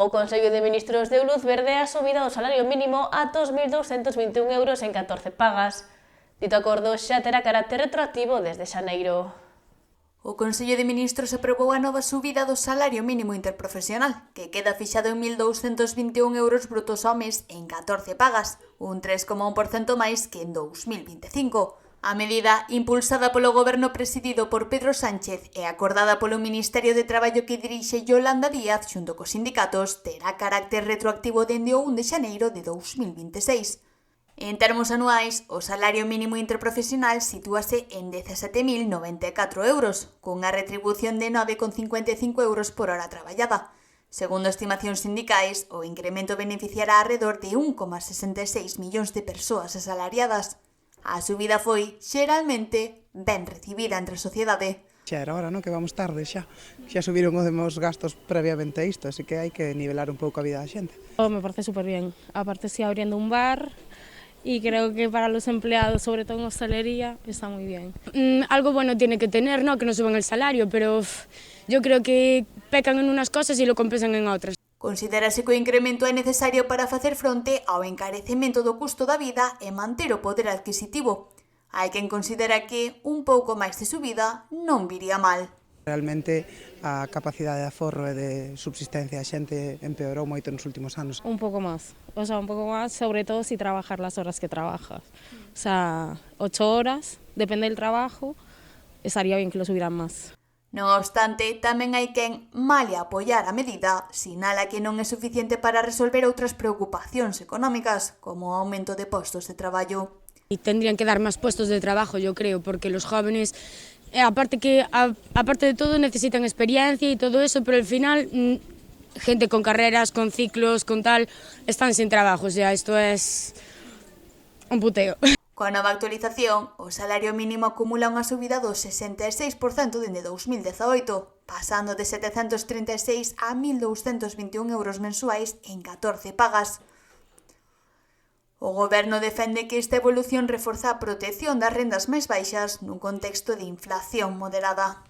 O Consello de Ministros deu luz verde á subida do salario mínimo a 2.221 euros en 14 pagas. Dito acordo xa terá carácter retroactivo desde xaneiro. O Consello de Ministros aprobou a nova subida do salario mínimo interprofesional, que queda fixado en 1.221 euros brutos ao mes en 14 pagas, un 3,1% máis que en 2025. A medida, impulsada polo goberno presidido por Pedro Sánchez e acordada polo Ministerio de Traballo que dirixe Yolanda Díaz xunto cos sindicatos, terá carácter retroactivo dende o 1 de xaneiro de 2026. En termos anuais, o salario mínimo interprofesional sitúase en 17.094 euros, cunha retribución de 9,55 euros por hora traballada. Segundo estimacións sindicais, o incremento beneficiará alrededor de 1,66 millóns de persoas asalariadas. A subida foi, xeralmente, ben recibida entre a sociedade. Xa era hora, non? Que vamos tarde xa. Xa subiron os gastos previamente a isto, así que hai que nivelar un pouco a vida da xente. Me parece súper bien. Aparte, estoy abriendo un bar y creo que para los empleados, sobre todo en hostelería, está muy bien. Algo bueno tiene que tener, ¿no? Que no suban el salario, pero yo creo que pecan en unas cosas y lo compensan en otras. Considérase que o incremento é necesario para facer fronte ao encarecemento do custo da vida e manter o poder adquisitivo. Hai quen considera que un pouco máis de subida non viría mal. Realmente a capacidade de aforro e de subsistencia a xente empeorou moito nos últimos anos. Un poco más, sobre todo si trabajar las horas que trabajas. O sea, 8 horas, depende del trabajo, estaría bien que lo subieran más. Non obstante, tamén hai quen, malia apoiar a medida, sinala que non é suficiente para resolver outras preocupacións económicas, como o aumento de postos de traballo. Y tendrían que dar más puestos de trabajo, yo creo, porque los jóvenes, aparte de todo, necesitan experiencia y todo eso, pero al final, gente con carreras, con ciclos, con tal, están sin trabajo. O sea, esto es un puteo. Coa nova actualización, o salario mínimo acumula unha subida do 66% dende 2018, pasando de 736 a 1.221 euros mensuais en 14 pagas. O goberno defende que esta evolución reforza a protección das rendas máis baixas nun contexto de inflación moderada.